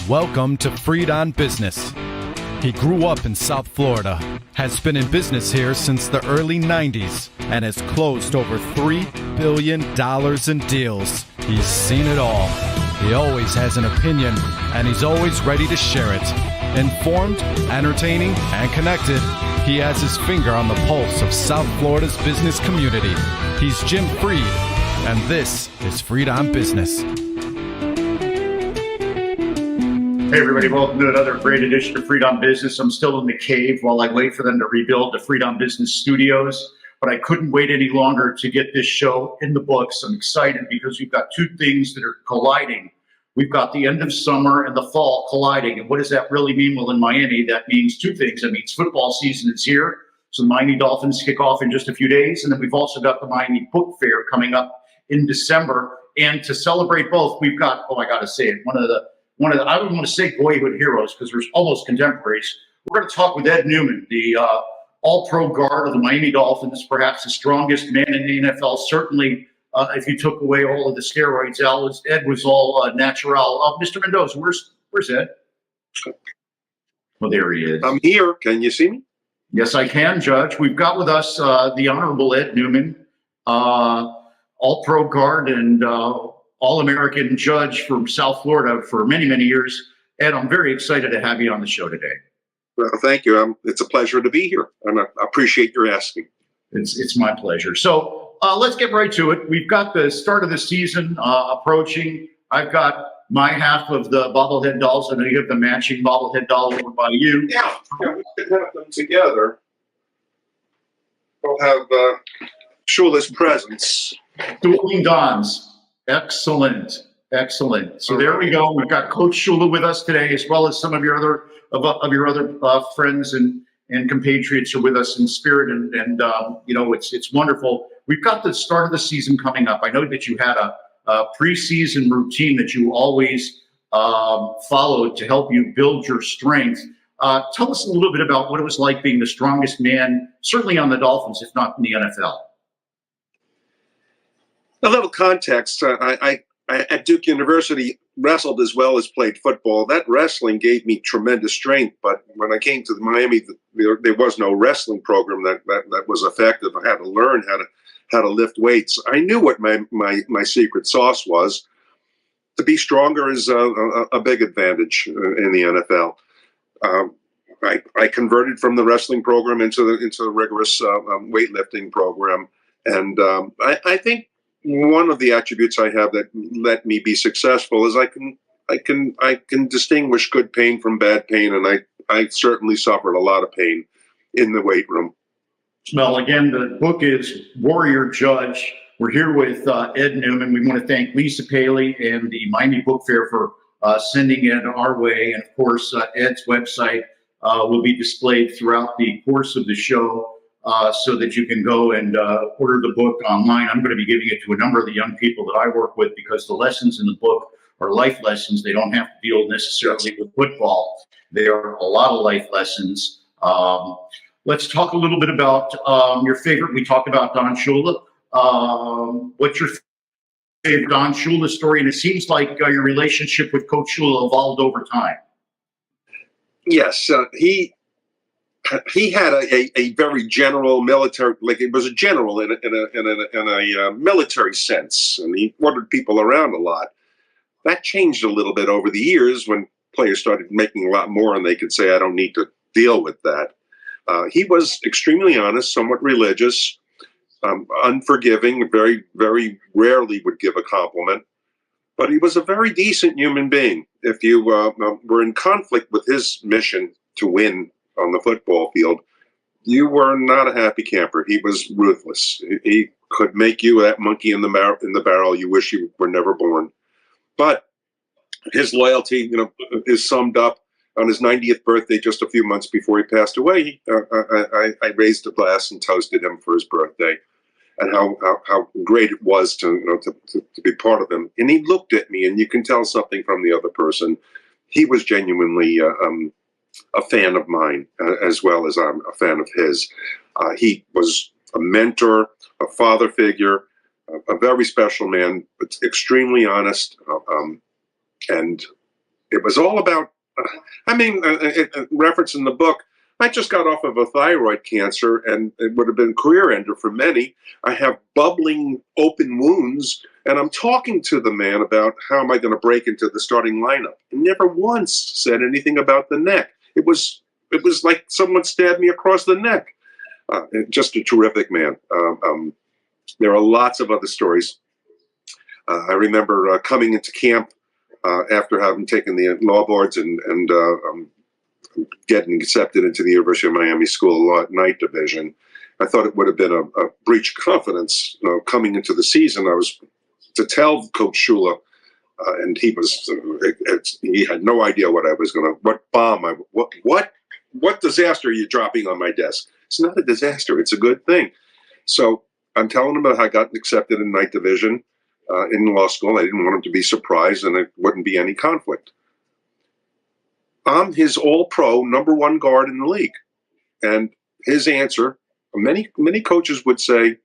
Welcome to Freed on Business. He grew up in South Florida, has been in business here since the early 90s, and has closed over $3 billion in deals. He's seen it all. He always has an opinion, and he's always ready to share it. Informed, entertaining, and connected, he has his finger on the pulse of South Florida's business community. He's Jim Freed, and this is Freed on Business. Hey everybody, welcome to another great edition of Freed on Business. I'm still in the cave while I wait for them to rebuild the Freed on Business studios, but I couldn't wait any longer to get this show in the books. I'm excited because we've got two things that are colliding. We've got the end of summer and the fall colliding. And what does that really mean? Well, in Miami, that means two things. That means football season is here. So the Miami Dolphins kick off in just a few days. And then we've also got the Miami Book Fair coming up in December. And to celebrate both, we've got, I got to say it, one of the, I don't want to say boyhood heroes because we're almost contemporaries. We're going to talk with Ed Newman, the all-pro guard of the Miami Dolphins, perhaps the strongest man in the NFL. Certainly, if you took away all of the steroids, Ed was all natural. Mr. Mendoza, where's Ed? Well, there he is. I'm here. Can you see me? Yes, I can, Judge. We've got with us the Honorable Ed Newman, all-pro guard and All-American judge from South Florida for many, many years. Ed, I'm very excited to have you on the show today. Well, thank you. It's a pleasure to be here, and I appreciate your asking. It's my pleasure. So let's get right to it. We've got the start of the season approaching. I've got my half of the bobblehead dolls, and I have the matching bobblehead doll over by you. Yeah, we should have them together. We'll have Shula's presents. Dueling Dons. Excellent. So there we go. We've got Coach Shula with us today, as well as some of your other friends and compatriots are with us in spirit, and it's wonderful. We've got the start of the season coming up. I know that you had a preseason routine that you always followed to help you build your strength. Tell us a little bit about what it was like being the strongest man, certainly on the Dolphins, if not in the NFL. A little context. I at Duke University wrestled as well as played football. That wrestling gave me tremendous strength, but when I came to Miami, there was no wrestling program that was effective. I had to learn how to lift weights. I knew what my secret sauce was. To be stronger is a big advantage in the NFL. I converted from the wrestling program into the rigorous weightlifting program, and I think one of the attributes I have that let me be successful is I can distinguish good pain from bad pain, and I certainly suffered a lot of pain in the weight room. Well, again, the book is Warrior Judge. We're here with Ed Newman. We want to thank Lisa Paley and the Miami Book Fair for sending it our way, and of course, Ed's website will be displayed throughout the course of the show. So that you can go and order the book online. I'm going to be giving it to a number of the young people that I work with because the lessons in the book are life lessons. They don't have to deal necessarily with football. They are a lot of life lessons. Let's talk a little bit about your favorite. We talked about Don Shula. What's your favorite Don Shula story? And it seems like your relationship with Coach Shula evolved over time. Yes, he had a very general military, like it was a general in a military sense, and he ordered people around a lot. That changed a little bit over the years when players started making a lot more, and they could say, "I don't need to deal with that." He was extremely honest, somewhat religious, unforgiving. Very, very rarely would give a compliment, but he was a very decent human being. If you were in conflict with his mission to win on the football field, you were not a happy camper. He was ruthless. He could make you that monkey in the barrel you wish you were never born. But his loyalty, is summed up on his 90th birthday, just a few months before he passed away. I raised a glass and toasted him for his birthday, and how great it was to be part of him. And he looked at me, and you can tell something from the other person. He was genuinely a fan of mine, as well as I'm a fan of his. He was a mentor, a father figure, a very special man, but extremely honest, and It was all about, reference in the book, I just got off of a thyroid cancer, and it would have been a career ender for many. I have bubbling open wounds, and I'm talking to the man about how am I going to break into the starting lineup. He never once said anything about the neck. It was like someone stabbed me across the neck. Just a terrific man. There are lots of other stories. I remember coming into camp after having taken the law boards and getting accepted into the University of Miami School of Law at night division. I thought it would have been a breach of confidence. Coming into the season, I was to tell Coach Shula, and he had no idea what disaster are you dropping on my desk? It's not a disaster. It's a good thing. So I'm telling him about how I got accepted in night division in law school. I didn't want him to be surprised, and it wouldn't be any conflict. I'm his all-pro #1 guard in the league. And his answer, many coaches would say,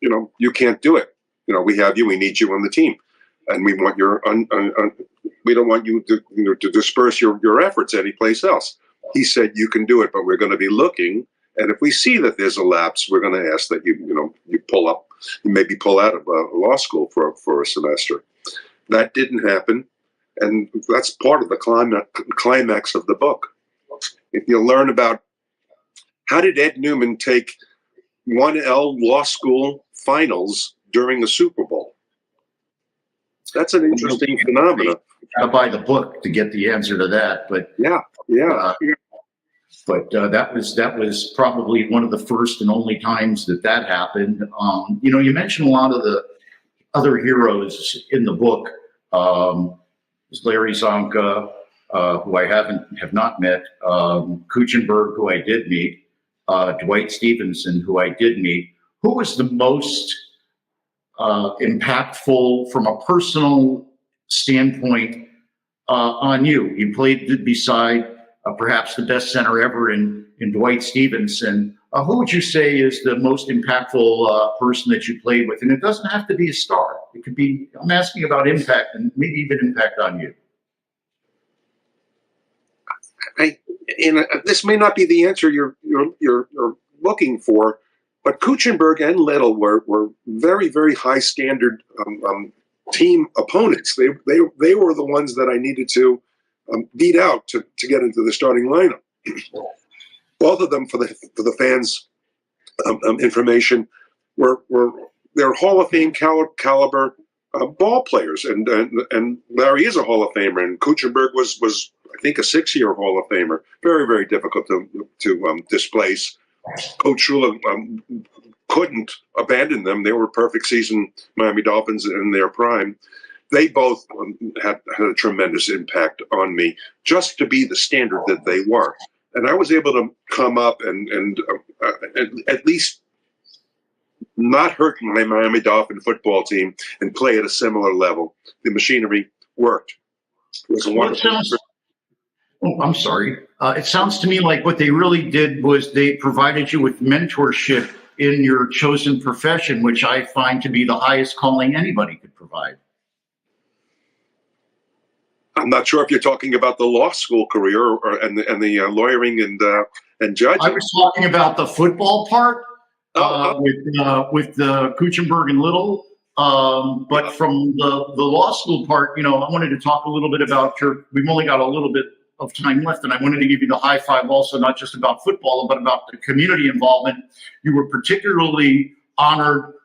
you can't do it. We have you, we need you on the team. And we want we don't want you to disperse your efforts anyplace else. He said, you can do it, but we're going to be looking. And if we see that there's a lapse, we're going to ask that you maybe pull out of law school for a semester. That didn't happen. And that's part of the climax of the book. If you learn about how did Ed Newman take 1L law school finals during a Super Bowl? That's an interesting phenomenon. I'll buy the book to get the answer to that, but yeah. That was probably one of the first and only times that happened. You mentioned a lot of the other heroes in the book. Larry Zonka, who I have not met, Kuchenberg, who I did meet, Dwight Stevenson, who I did meet. Who was the most impactful from a personal standpoint on you? You played beside perhaps the best center ever in Dwight Stevenson. Who would you say is the most impactful person that you played with? And it doesn't have to be a star. It could be, I'm asking about impact and maybe even impact on you. This may not be the answer you're looking for, but Kuchenberg and Little were very, very high standard team opponents. They were the ones that I needed to beat out to get into the starting lineup. Both of them, for the fans' information, they're Hall of Fame caliber ball players, and Larry is a Hall of Famer, and Kuchenberg was I think a 6-year Hall of Famer. Very, very difficult to displace. Coach Shula couldn't abandon them. They were perfect season Miami Dolphins in their prime. They both had a tremendous impact on me, just to be the standard that they were. And I was able to come up and at least not hurt my Miami Dolphin football team and play at a similar level. The machinery worked. It was a wonderful. I'm sorry. It sounds to me like what they really did was they provided you with mentorship in your chosen profession, which I find to be the highest calling anybody could provide. I'm not sure if you're talking about the law school career and the lawyering and judging. I was talking about the football part with the Kuchenberg and Little. But from the law school part, I wanted to talk a little bit about we've only got a little bit of time left, and I wanted to give you the high five also, not just about football, but about the community involvement. You were particularly honored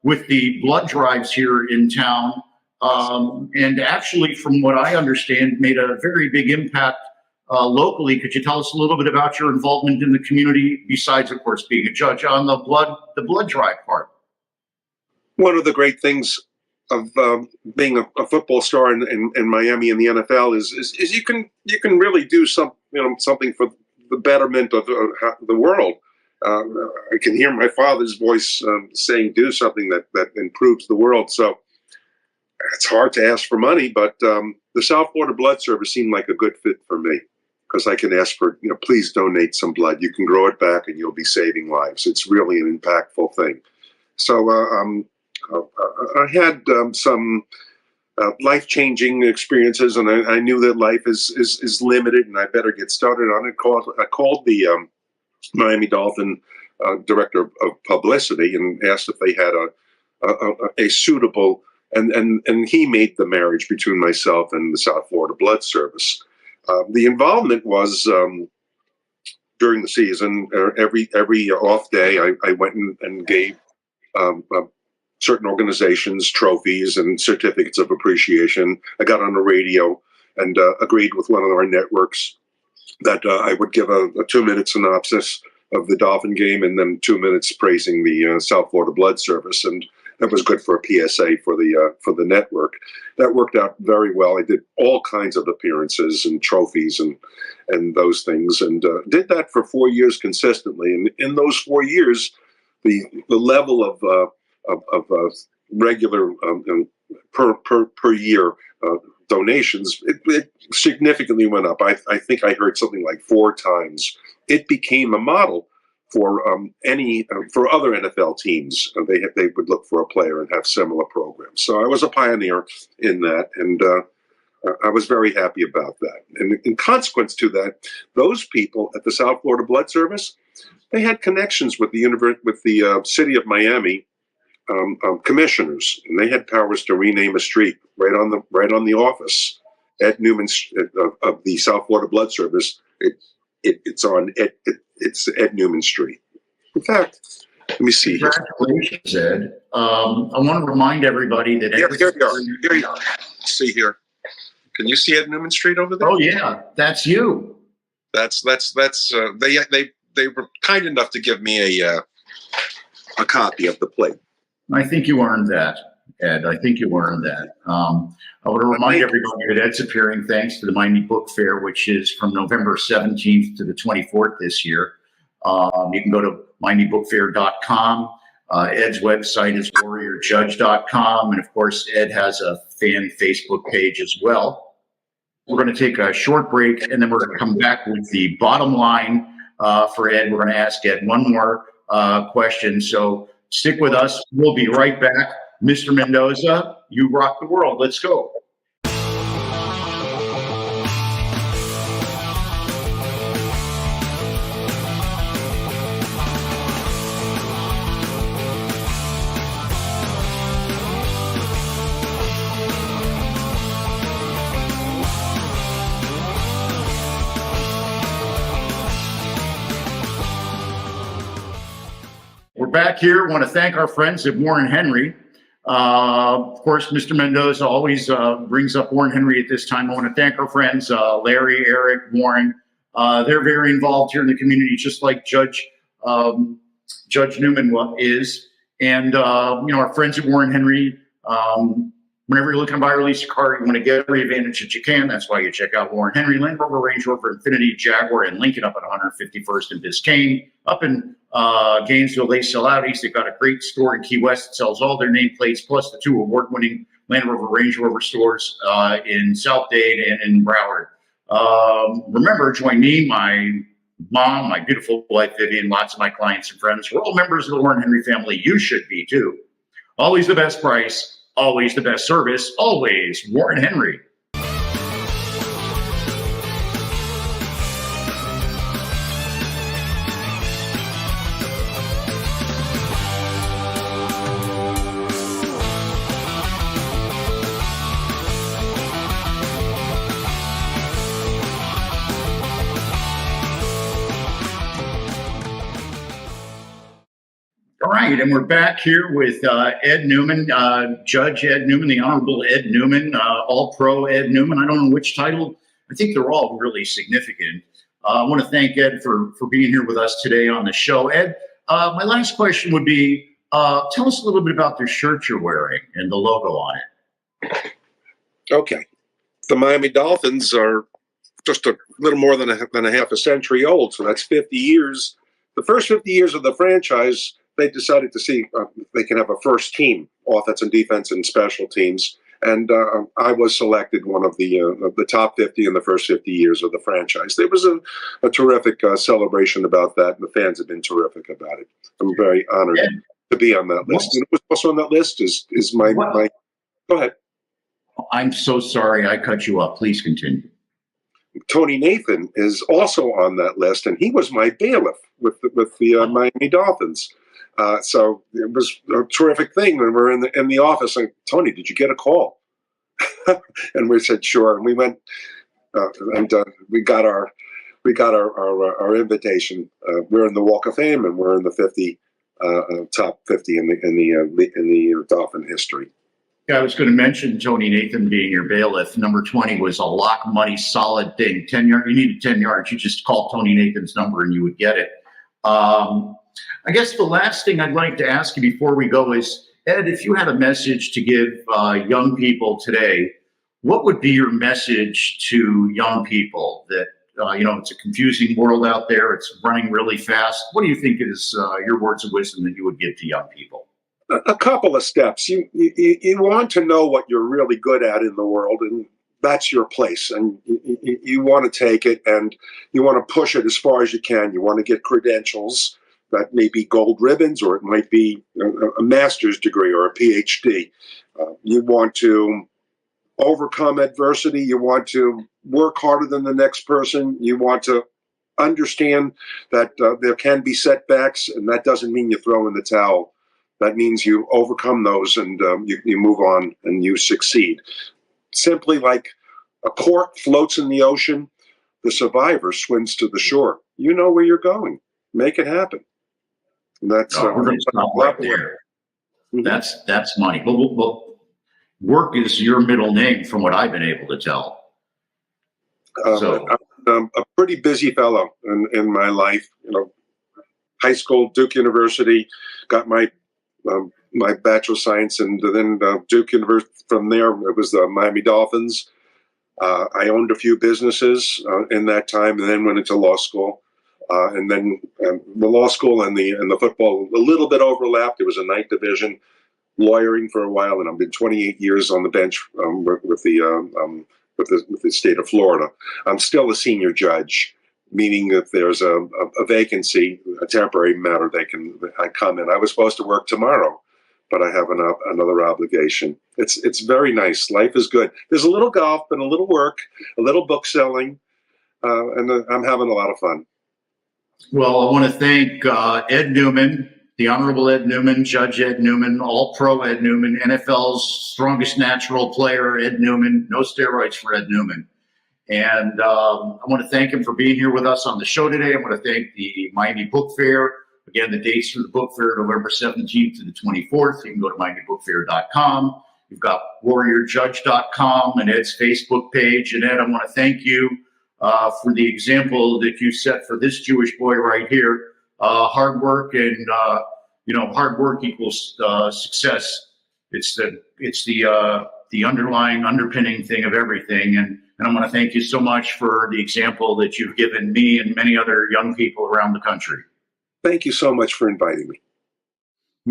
with the blood drives here in town. And actually, from what I understand, made a very big impact locally. Could you tell us a little bit about your involvement in the community, besides, of course, being a judge on the blood drive part? One of the great things of being a football star in Miami and the NFL is you can really do something for the betterment of the world. I can hear my father's voice saying, "Do something that improves the world." So it's hard to ask for money, but the South Florida Blood Service seemed like a good fit for me, because I can ask for, please donate some blood. You can grow it back and you'll be saving lives. It's really an impactful thing. So I had some life-changing experiences, and I knew that life is limited, and I better get started on it. I called the Miami Dolphin director of publicity and asked if they had a suitable, and he made the marriage between myself and the South Florida Blood Service. The involvement was during the season. Every off day, I went and gave certain organizations trophies and certificates of appreciation. I got on the radio and agreed with one of our networks that I would give a 2-minute synopsis of the Dolphin game and then 2 minutes praising the South Florida Blood Service, and that was good for a PSA for the network. That worked out very well. I did all kinds of appearances and trophies and those things, and did that for 4 years consistently. And in those 4 years, the level of regular per year donations, it significantly went up. I think I heard something like 4 times. It became a model for for other NFL teams. They would look for a player and have similar programs. So I was a pioneer in that, and I was very happy about that. And in consequence to that, those people at the South Florida Blood Service, they had connections with the city of Miami commissioners, and they had powers to rename a street right on the office. Ed Newman of the South Florida Blood Service. It's Ed Newman Street. In fact, let me see. Congratulations, Ed. I want to remind everybody that here you are. See here. Can you see Ed Newman Street over there? Oh yeah, that's you. That's they were kind enough to give me a copy of the plate. I think you earned that, Ed. I think you earned that. I want to remind everybody that Ed's appearing thanks to the Miami Book Fair, which is from November 17th to the 24th this year. You can go to MiamiBookFair.com. Ed's website is warriorjudge.com. And of course, Ed has a fan Facebook page as well. We're going to take a short break, and then we're going to come back with the bottom line for Ed. We're going to ask Ed one more question. So stick with us. We'll be right back. Mr. Mendoza, you rock the world. Let's go. We're back here. I want to thank our friends at Warren Henry. Of course, Mr. Mendoza always brings up Warren Henry at this time. I want to thank our friends, Larry, Eric, Warren. They're very involved here in the community, just like Judge Newman is. And, our friends at Warren Henry, whenever you're looking to buy or lease a car, you want to get every advantage that you can. That's why you check out Warren Henry, Land Rover, Range Rover, Infiniti, Jaguar, and Lincoln up at 151st and Biscayne. Up in Gainesville, they sell Audis. They've got a great store in Key West that sells all their nameplates, plus the 2 award-winning Land Rover, Range Rover stores in South Dade and in Broward. Remember, join me, my mom, my beautiful wife, Vivian, lots of my clients and friends. We're all members of the Warren Henry family. You should be, too. Always the best price, always the best service, always Warren Henry. All right, and we're back here with Ed Newman, Judge Ed Newman, the Honorable Ed Newman, All-Pro Ed Newman. I don't know which title. I think they're all really significant. I want to thank Ed for being here with us today on the show. Ed, my last question would be, tell us a little bit about the shirt you're wearing and the logo on it. Okay. The Miami Dolphins are just a little more than a half a century old, so that's 50 years. The first 50 years of the franchise, they decided to see if they can have a first team, offense and defense and special teams. And I was selected one of the top 50 in the first 50 years of the franchise. There was a terrific celebration about that, and the fans have been terrific about it. I'm very honored to be on that list. And also on that list is my. Go ahead. I'm so sorry I cut you off. Please continue. Tony Nathan is also on that list, and he was my bailiff with the Miami Dolphins. So it was a terrific thing when we were in the office. And Tony, did you get a call? And we said sure, and we went and we got our invitation. We're in the Walk of Fame, and we're in the 50 top 50 in the Dolphin history. Yeah, I was going to mention Tony Nathan being your bailiff. Number 20 was a lock money solid thing. 10 yards. You needed 10 yards. You just called Tony Nathan's number and you would get it. I guess the last thing I'd like to ask you before we go is, Ed, if you had a message to give young people today, what would be your message to young people that, it's a confusing world out there. It's running really fast. What do you think is your words of wisdom that you would give to young people? A couple of steps. You want to know what you're really good at in the world, and that's your place. And you want to take it and you want to push it as far as you can. You want to get credentials that may be gold ribbons, or it might be a master's degree or a PhD. You want to overcome adversity. You want to work harder than the next person. You want to understand that there can be setbacks, and that doesn't mean you throw in the towel. That means you overcome those and you move on and you succeed. Simply like a cork floats in the ocean, the survivor swims to the shore. You know where you're going. Make it happen. And that's we're going to stop right there. That's money. But work is your middle name, from what I've been able to tell. I'm a pretty busy fellow in my life. High school, Duke University, got my Bachelor of Science, and then Duke University. From there, it was the Miami Dolphins. I owned a few businesses in that time, and then went into law school. And then the law school and the football a little bit overlapped. It was a night division, lawyering for a while, and I've been 28 years on the bench with the state of Florida. I'm still a senior judge, meaning if there's a vacancy, a temporary matter, I come in. I was supposed to work tomorrow, but I have another obligation. It's very nice. Life is good. There's a little golf and a little work, a little book selling, and I'm having a lot of fun. Well, I want to thank Ed Newman, the Honorable Ed Newman, Judge Ed Newman, All-Pro Ed Newman, NFL's strongest natural player, Ed Newman. No steroids for Ed Newman. And I want to thank him for being here with us on the show today. I want to thank the Miami Book Fair. Again, the dates for the book fair, November 17th to the 24th. You can go to MiamiBookFair.com. You've got WarriorJudge.com and Ed's Facebook page. And Ed, I want to thank you for the example that you set for this Jewish boy right here. Hard work and hard work equals success. It's the underlying underpinning thing of everything. And I want to thank you so much for the example that you've given me and many other young people around the country. Thank you so much for inviting me.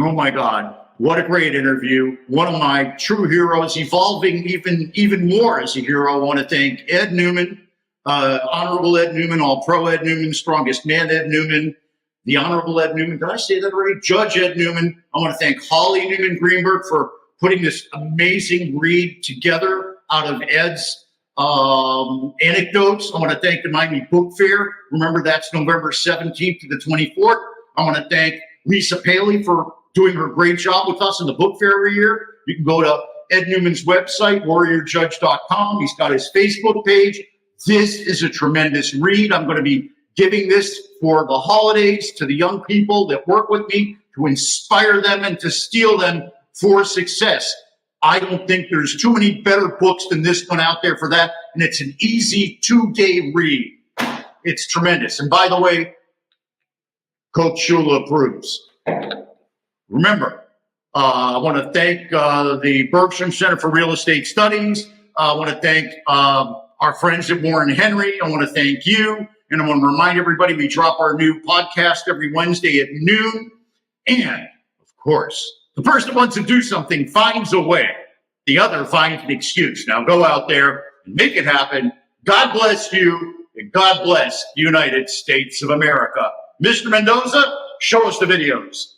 Oh my God, what a great interview. One of my true heroes, evolving even more as a hero. I want to thank Ed Newman, Honorable Ed Newman, All-Pro Ed Newman, Strongest Man Ed Newman, the Honorable Ed Newman. Did I say that already? Judge Ed Newman. I want to thank Holly Newman Greenberg for putting this amazing read together out of Ed's anecdotes. I want to thank the Miami Book Fair. Remember, that's November 17th to the 24th. I want to thank Lisa Paley for doing her great job with us in the book fair every year. You can go to Ed Newman's website, WarriorJudge.com. He's got his Facebook page. This is a tremendous read. I'm going to be giving this for the holidays to the young people that work with me to inspire them and to steel them for success. I don't think there's too many better books than this one out there for that. And it's an easy 2-day read. It's tremendous. And by the way, Coach Shula approves. Remember, I want to thank the Bergstrom Center for Real Estate Studies. I want to thank our friends at Warren Henry. I want to thank you. And I want to remind everybody we drop our new podcast every Wednesday at noon. And, of course, the person who wants to do something finds a way. The other finds an excuse. Now go out there and make it happen. God bless you, and God bless the United States of America. Mr. Mendoza, show us the videos.